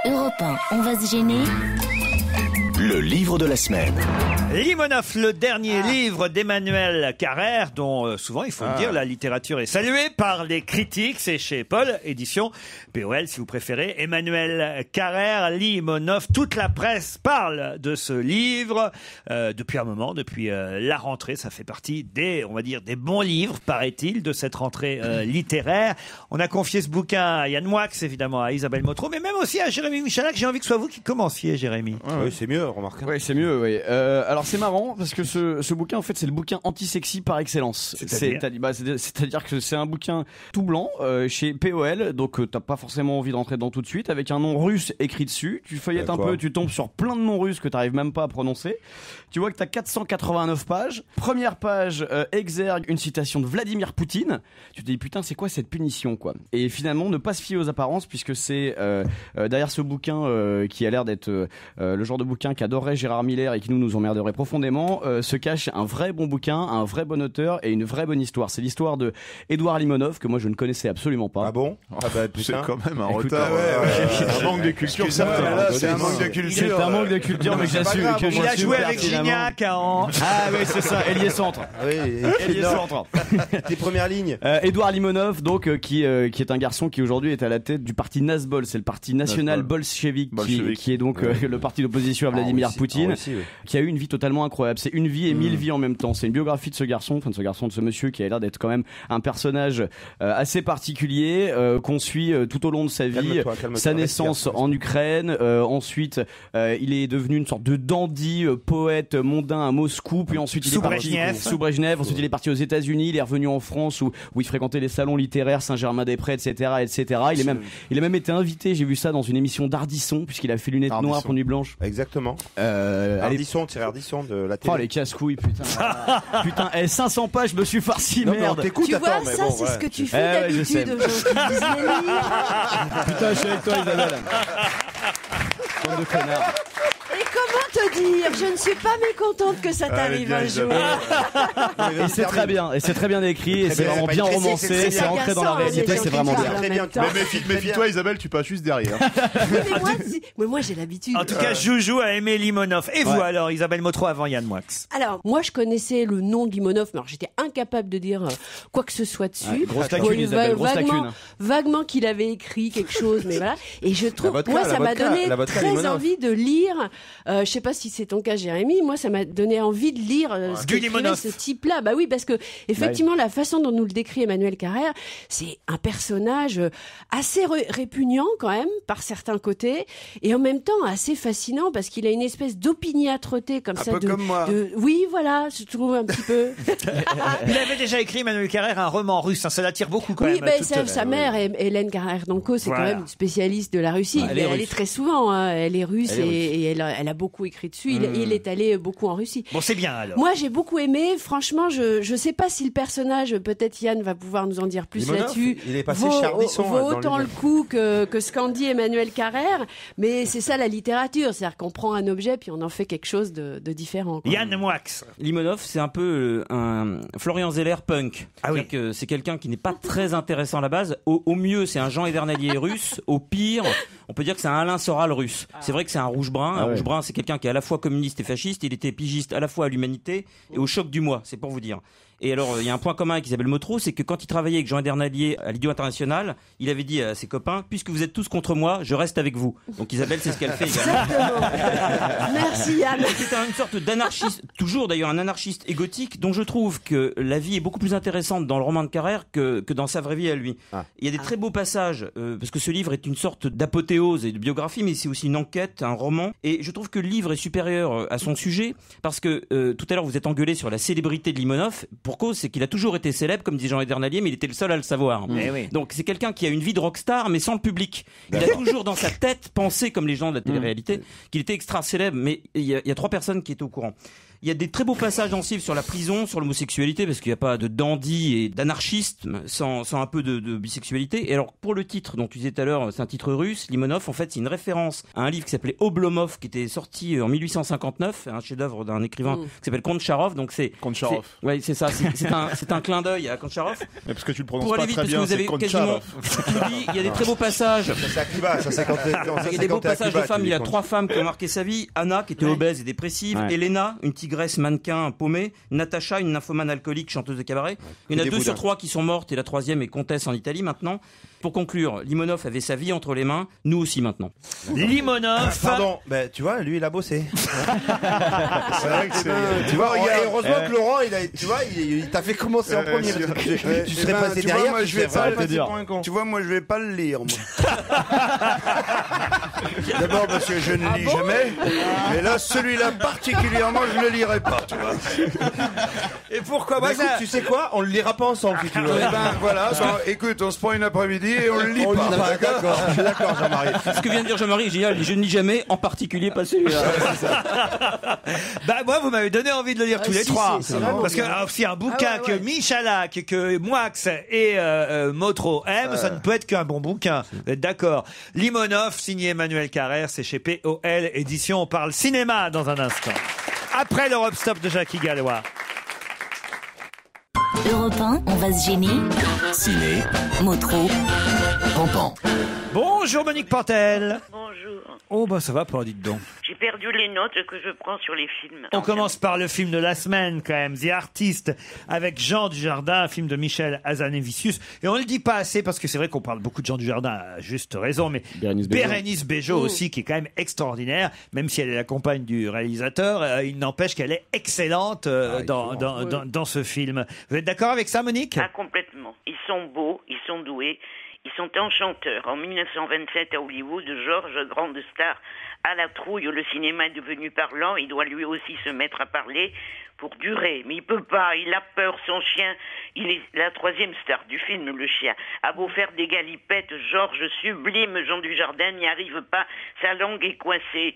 Europe 1, on va se gêner. Le livre de la semaine. Limonov, le dernier livre d'Emmanuel Carrère, dont souvent, il faut le dire, la littérature est saluée par les critiques. C'est chez Paul, édition POL si vous préférez. Emmanuel Carrère, Limonov, toute la presse parle de ce livre depuis un moment, depuis la rentrée. Ça fait partie des, on va dire, des bons livres, paraît-il, de cette rentrée littéraire. On a confié ce bouquin à Yann Moix, évidemment, à Isabelle Motro, mais même aussi à Jérémy Michalak. J'ai envie que ce soit vous qui commenciez, Jérémy. Oui, c'est mieux, remarque. Oui, c'est mieux, oui. Alors c'est marrant parce que ce bouquin, en fait, c'est le bouquin anti-sexy par excellence. C'est-à-dire que c'est un bouquin tout blanc chez POL, donc t'as pas forcément envie de rentrer dedans tout de suite, avec un nom russe écrit dessus. Tu feuillettes un peu, tu tombes sur plein de noms russes que t'arrives même pas à prononcer. Tu vois que t'as 489 pages. Première page, exergue une citation de Vladimir Poutine. Tu te dis putain, c'est quoi cette punition, quoi. Et finalement, ne pas se fier aux apparences, puisque c'est derrière ce bouquin qui a l'air d'être le genre de bouquin qu'adorerait Gérard Miller et qui nous emmerderait profondément, se cache un vrai bon bouquin, un vrai bon auteur et une vraie bonne histoire. C'est l'histoire de Édouard Limonov, que moi je ne connaissais absolument pas. Ah bon? Ah bah, c'est quand même un Écoute, retard. Un manque de culture. C'est un manque de culture. C'est un manque de culture, mais j'assume. Il a joué avec Gignac en... Ah oui, c'est ça, ailier centre. Oui, ailier centre. Tes premières lignes. Édouard Limonov, donc, qui est un garçon qui aujourd'hui est à la tête du parti Nazbol, c'est le parti national bolchevique, qui est donc le parti d'opposition à Vladimir Poutine, qui a eu une vie totalement incroyable. C'est une vie et 1000 vies en même temps. C'est une biographie de ce garçon, de ce monsieur qui a l'air d'être quand même un personnage assez particulier, qu'on suit tout au long de sa vie. Sa naissance en Ukraine, ensuite il est devenu une sorte de dandy, poète mondain à Moscou, puis ensuite il est parti sous Brejnev, ensuite il est parti aux États-Unis, il est revenu en France où il fréquentait les salons littéraires Saint-Germain-des-Prés, etc. Il a même été invité, j'ai vu ça dans une émission d'Ardisson, puisqu'il a fait lunettes noires pour Nuit Blanche. Exactement. Ardisson de la télé. Oh les casse-couilles, putain. Putain, 500 pages, je me suis farci, merde. Tu vois, ça c'est ce que tu fais d'habitude aux gens qui disent les livres. Putain, je suis avec toi, Isabelle. Bande de connards. Et comment te dire, je ne suis pas mécontente que ça t'arrive un jour. Et c'est très bien, et c'est très bien écrit, et c'est vraiment bien romancé, c'est ancré dans la réalité, c'est vraiment bien. Mais méfie-toi, Isabelle, tu passes juste derrière. Mais moi j'ai l'habitude. En tout cas, Joujou a aimé Limonov. Et vous alors, Isabelle Motro avant Yann Moix? Alors, moi je connaissais le nom de Limonov, mais alors j'étais incapable de dire quoi que ce soit dessus. Grosse lacune, Isabelle, grosse lacune. Vaguement qu'il avait écrit quelque chose, mais voilà. Et je trouve, moi ça m'a donné très envie de lire. Je sais pas si c'est ton cas, Jérémy. Moi, ça m'a donné envie de lire ce qu'écrivait ce type-là. Bah oui, parce que effectivement, la façon dont nous le décrit Emmanuel Carrère, c'est un personnage assez répugnant quand même par certains côtés, et en même temps assez fascinant parce qu'il a une espèce d'opiniâtreté comme ça. Un peu comme moi. Oui, voilà, je trouve un petit peu. Il avait déjà écrit, Emmanuel Carrère, un roman russe. Ça l'attire beaucoup quand même. Oui, sa mère, Hélène Carrère-Danco, c'est quand même une spécialiste de la Russie. Elle est très souvent. Elle est russe et elle a beaucoup écrit dessus. Il est allé beaucoup en Russie. Bon, c'est bien alors. Moi, j'ai beaucoup aimé. Franchement, je sais pas si le personnage, peut-être Yann va pouvoir nous en dire plus là-dessus. Il est passé chez Ardisson. Vaut autant le coup que ce qu'en dit Emmanuel Carrère. Mais c'est ça la littérature. C'est-à-dire qu'on prend un objet puis on en fait quelque chose de différent. Quoi. Yann Moix. Limonov, c'est un peu un Florian Zeller punk. Ah oui. C'est quelqu'un qui n'est pas très intéressant à la base. Au mieux, c'est un Jean Evernalier russe. Au pire, on peut dire que c'est un Alain Soral russe. C'est vrai que c'est un rouge brun. Un rouge brun, c'est quelqu'un qui est à la fois communiste et fasciste. Il était pigiste à la fois à l'Humanité et au Choc du Mois. C'est pour vous dire. Et alors, il y a un point commun avec Isabelle Motro, c'est que quand il travaillait avec Jean Edernalier à l'Idiot International, il avait dit à ses copains, puisque vous êtes tous contre moi, je reste avec vous. Donc Isabelle, c'est ce qu'elle fait également. Exactement. Merci Yann. C'est une sorte d'anarchiste, toujours d'ailleurs un anarchiste égotique, dont je trouve que la vie est beaucoup plus intéressante dans le roman de Carrère que dans sa vraie vie à lui. Il y a des très beaux passages, parce que ce livre est une sorte d'apothéose et de biographie, mais c'est aussi une enquête, un roman. Et je trouve que le livre est supérieur à son sujet, parce que tout à l'heure vous êtes engueulé sur la célébrité de Limonov. Pour cause, c'est qu'il a toujours été célèbre, comme dit Jean Edernalier, mais il était le seul à le savoir. Oui. Donc c'est quelqu'un qui a une vie de rockstar, mais sans le public. Il a toujours dans sa tête pensé, comme les gens de la télé-réalité, qu'il était extra célèbre, mais il y a 3 personnes qui étaient au courant. Il Il y a des très beaux passages dans ce livre sur la prison, sur l'homosexualité, parce qu'il n'y a pas de dandy et d'anarchisme sans un peu de bisexualité. Et alors, pour le titre dont tu disais tout à l'heure, c'est un titre russe, Limonov, en fait, c'est une référence à un livre qui s'appelait Oblomov, qui était sorti en 1859, un chef-d'œuvre d'un écrivain qui s'appelle Kontcharov. Donc Kontcharov. Oui, c'est ça. C'est un clin d'œil à Kontcharov. Mais parce que tu le prononces Pour aller pas vite, très parce que bien, vous avez c'est quasiment Kontcharov. tout dit. Il y a des très beaux passages. Ça, c'est à Cuba, ça, c'est quand Il y a des beaux passages de femmes. Il y a 3 femmes qui ont marqué sa vie. Anna, qui était obèse et dépressive. Ouais. Elena, une tigresse mannequin paumée. Natacha, une nymphomane alcoolique, chanteuse de cabaret. Il y en a 2 sur 3 qui sont mortes et la 3e est comtesse en Italie maintenant. Pour conclure, Limonov avait sa vie entre les mains. Nous aussi maintenant. Limonov. Pardon, tu vois, lui, il a bossé. C'est vrai que c'est. Tu vois, regarde, heureusement que Laurent, il t'a fait commencer en premier. Tu serais passé tu derrière. vois, moi, je vais pas passer pour un con. Tu vois, moi, je vais pas le lire, moi. D'abord parce que je ne lis jamais. Mais là, celui-là particulièrement, je ne le lirai pas, tu vois. Et pourquoi Bah, écoute, tu sais quoi, on le lira pas ensemble si tu veux. Eh ben, voilà, écoute, on se prend une après-midi et on le lit pas. D'accord, je suis d'accord, Jean-Marie. Ce que vient de dire Jean-Marie est génial. Je ne lis jamais, en particulier pas celui-là. Bah moi vous m'avez donné envie de le lire tous les si, trois c'est vraiment parce que bien. aussi un bouquin ouais. que Michalak, que Moix et Motro aiment, ça ne peut être qu'un bon bouquin. Vous êtes d'accord? Limonov signé Emmanuel Carrère, c'est chez POL édition. On parle cinéma dans un instant. Après l'Europe Stop de Jackie Gallois. Europe 1, on va se gêner. Ciné, Motro. Pampan. Bonjour Monique Pantel. Bonjour. Oh bah ça va pas, dites donc. J'ai perdu les notes que je prends sur les films. On commence par le film de la semaine quand même, The Artist, avec Jean Dujardin, un film de Michel Hazanavicius. Et on ne le dit pas assez parce que c'est vrai qu'on parle beaucoup de Jean Dujardin, à juste raison, mais Bérénice Bejo aussi, qui est quand même extraordinaire, même si elle est la compagne du réalisateur, il n'empêche qu'elle est excellente dans ce film. Vous êtes d'accord avec ça, Monique? Ah, complètement. Ils sont beaux, ils sont doués. Ils sont enchanteurs. En 1927, à Hollywood, George, grande star, à la trouille, le cinéma est devenu parlant. Il doit lui aussi se mettre à parler pour durer. Mais il peut pas, il a peur, son chien. Il est la 3e star du film, le chien. A beau faire des galipettes, George sublime, Jean Dujardin n'y arrive pas. Sa langue est coincée.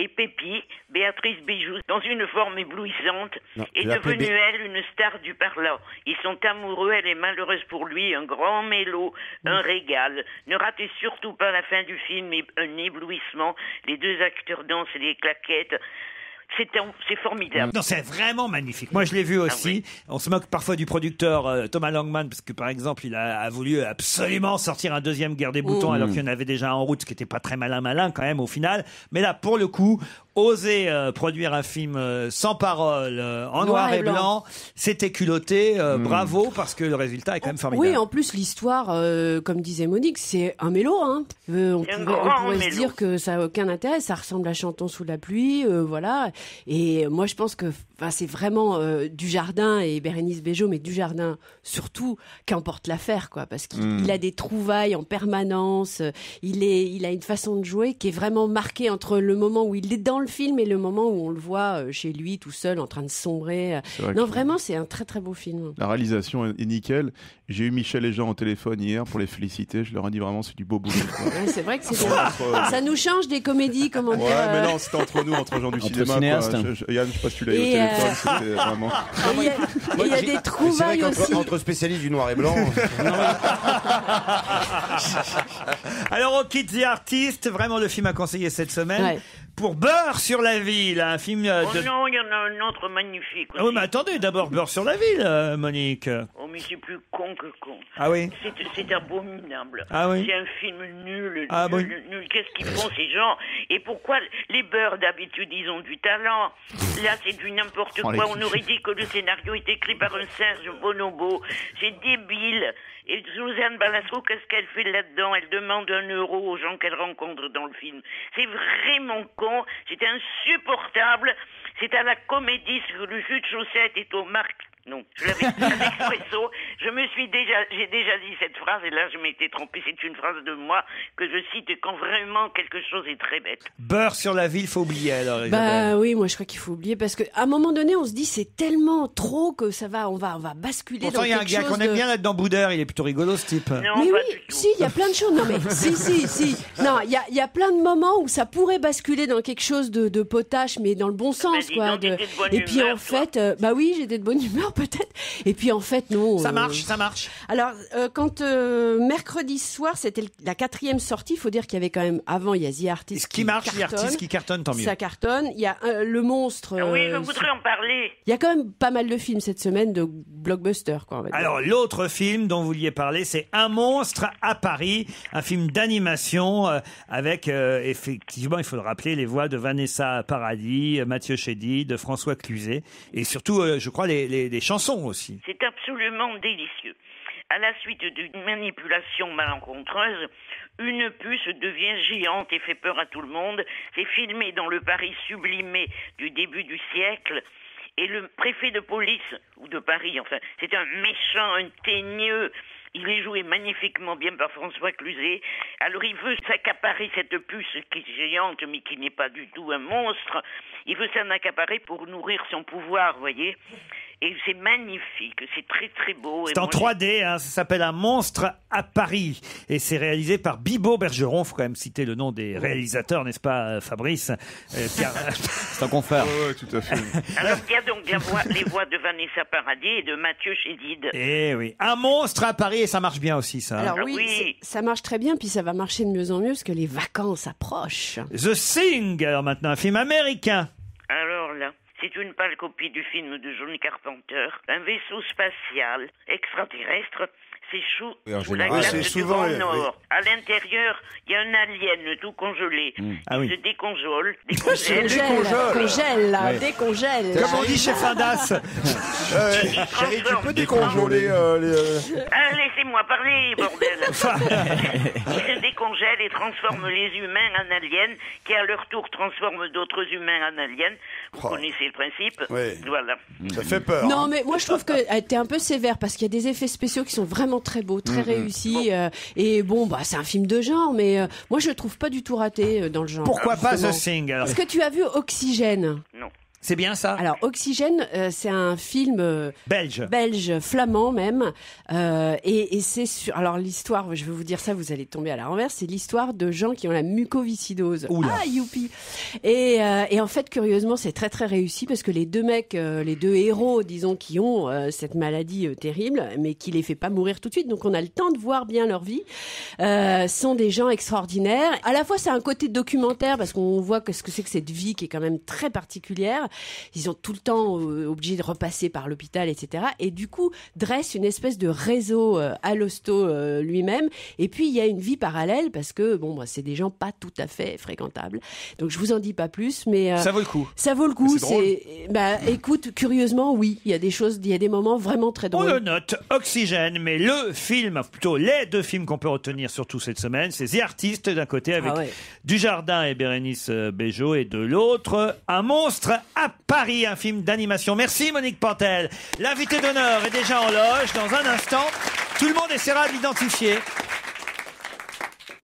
Et Pépi, Béatrice Bijoux, dans une forme éblouissante, est devenue, elle, une star du parlant. Ils sont amoureux, elle est malheureuse pour lui, un grand mélo, un régal. Ne ratez surtout pas la fin du film, un éblouissement. Les 2 acteurs dansent les claquettes. C'est formidable. Non, c'est vraiment magnifique. Moi, je l'ai vu aussi. On se moque parfois du producteur Thomas Langman, parce que, par exemple, il a voulu absolument sortir un 2e Guerre des Boutons, alors qu'il y en avait déjà en route, ce qui n'était pas très malin quand même au final. Mais là, pour le coup, oser produire un film sans parole, en noir et blanc, c'était culotté. Bravo, parce que le résultat est quand même formidable. Oui, en plus, l'histoire, comme disait Monique, c'est un mélo. Hein. On pourrait se dire que ça n'a aucun intérêt. Ça ressemble à Chantons sous la pluie, voilà. Et moi, je pense que c'est vraiment Dujardin et Bérénice Bejo, mais Dujardin surtout, qui emporte l'affaire, quoi, parce qu'il a des trouvailles en permanence. Il a une façon de jouer qui est vraiment marquée entre le moment où il est dans le film et le moment où on le voit chez lui, tout seul, en train de sombrer. Non, vraiment, c'est un très très beau film. La réalisation est nickel. J'ai eu Michel et Jean au téléphone hier pour les féliciter. Je leur ai dit vraiment, c'est du beau boulot. Ouais, c'est vrai que c'est bien. Ça nous change des comédies, comment dire. Ouais, mais non, c'était entre nous, entre gens du cinéma. Yann, je sais pas si tu l'as eu au téléphone, c'était vraiment. Il y a des trouvailles aussi. Entre spécialistes du noir et blanc. Alors, on quitte The Artist, vraiment le film à conseiller cette semaine. Ouais. Pour Beurre sur la ville, un film de... Oh non, il y en a un autre magnifique aussi. Oh, mais attendez, d'abord Beurre sur la ville, Monique. Oh, mais c'est plus con que con. Ah oui? C'est abominable. Ah oui? C'est un film nul, ah nul, oui. nul. Qu'est-ce qu'ils font, ces gens? Et pourquoi les Beurres, d'habitude, ils ont du talent? Là, c'est du n'importe quoi. On aurait dit que le scénario est écrit par un Serge Bonobo. C'est débile. Et Suzanne Balasco, qu'est-ce qu'elle fait là-dedans? Elle demande 1 euro aux gens qu'elle rencontre dans le film. C'est vraiment con, c'est insupportable. C'est à la Comédie que le jus de chaussette est au marque. Non, je l'avais dit à l'Expresso. J'ai déjà dit cette phrase et là je m'étais trompé. C'est une phrase de moi que je cite quand vraiment quelque chose est très bête. Beurre sur la vie, il faut oublier alors. Bah oui, moi je crois qu'il faut oublier parce qu'à un moment donné, on se dit c'est tellement trop que on va basculer Pourtant, dans quelque chose. il y a un gars qu'on aime bien là-dedans, Boudère, il est plutôt rigolo ce type. Non, mais pas oui, du tout. si, il y a plein de choses. Non mais si. Non, il y a plein de moments où ça pourrait basculer dans quelque chose de potache, mais dans le bon sens, dis quoi. donc, t'étais de bonne Et puis humeur, en fait, bah oui, j'étais de bonne humeur peut-être. Et puis en fait, non. Ça marche. Alors, quand mercredi soir, c'était la 4e sortie, il faut dire qu'il y avait quand même, avant, il y a The Artist. Ce qui marche, The Artist qui cartonne, tant mieux. Ça cartonne. Il y a Le Monstre. Oui, je voudrais en parler. Il y a quand même pas mal de films cette semaine, de blockbusters, quoi, on va dire. Alors, l'autre film dont vous vouliez parler, c'est Un monstre à Paris, un film d'animation avec, effectivement, il faut le rappeler, les voix de Vanessa Paradis, Mathieu Chédid, de François Cluzet, et surtout, je crois, les chansons aussi. C'est absolument délicieux. À la suite d'une manipulation malencontreuse, une puce devient géante et fait peur à tout le monde. C'est filmé dans le Paris sublimé du début du siècle. Et le préfet de police, ou de Paris, enfin, c'est un méchant, un teigneux. Il est joué magnifiquement bien par François Cluzet. Alors il veut s'accaparer cette puce qui est géante, mais qui n'est pas du tout un monstre. Il veut s'en accaparer pour nourrir son pouvoir, vous voyez. Et c'est magnifique, c'est très très beau. C'est en 3D, hein, ça s'appelle Un monstre à Paris. Et c'est réalisé par Bibo Bergeron. Il faut quand même citer le nom des réalisateurs, n'est-ce pas, Fabrice C'est un confrère. Oui, tout à fait. Alors il y a donc les voix de Vanessa Paradis et de Mathieu Chédid. Eh oui, Un monstre à Paris, et ça marche bien aussi, ça. Alors oui, ça marche très bien, puis ça va marcher de mieux en mieux parce que les vacances approchent. The Thing, alors maintenant, un film américain. Alors là, c'est une pâle copie du film de John Carpenter. Un vaisseau spatial extraterrestre s'échoue sous la glace du Grand Nord. À l'intérieur, il y a un alien tout congelé. Il se décongèle. Décongèle. Comme on dit chez Findas. Chérie, tu peux décongeler laissez-moi parler, bordel. Il se décongèle et transforme les humains en aliens, qui à leur tour transforment d'autres humains en aliens. Vous connaissez le principe. Oui. Voilà. Ça fait peur. Non, mais moi je trouve que t'es un peu sévère parce qu'il y a des effets spéciaux qui sont vraiment très beaux, très réussis. Et bon, bah c'est un film de genre, mais moi je le trouve pas du tout raté dans le genre. Pourquoi pas The Thing alors? Est-ce que tu as vu Oxygène? Non. C'est bien ça? Alors Oxygène, c'est un film belge, flamand même, et c'est sur. Alors l'histoire, je vais vous dire ça, vous allez tomber à la renverse. C'est l'histoire de gens qui ont la mucoviscidose. Oula. Ah youpi. Et en fait, curieusement, c'est très très réussi parce que les deux mecs, les deux héros, disons, qui ont cette maladie terrible, mais qui les fait pas mourir tout de suite. Donc on a le temps de voir bien leur vie. Sont des gens extraordinaires. À la fois, c'est un côté documentaire parce qu'on voit ce que c'est que cette vie qui est quand même très particulière. Ils sont tout le temps obligés de repasser par l'hôpital, etc. Et du coup, dresse une espèce de réseau à l'hosto lui-même. Et puis, il y a une vie parallèle parce que, bon, bah, c'est des gens pas tout à fait fréquentables. Donc, je vous en dis pas plus, mais... ça vaut le coup. Ça vaut le coup. C'est bah, écoute, curieusement, oui, il y a des moments vraiment très drôles. On le note, Oxygène, mais le film, plutôt les deux films qu'on peut retenir surtout cette semaine, c'est The Artist d'un côté avec Dujardin et Bérénice Bejo et de l'autre, Un monstre à Paris, un film d'animation. Merci Monique Pantel. L'invité d'honneur est déjà en loge. Dans un instant, tout le monde essaiera de l'identifier.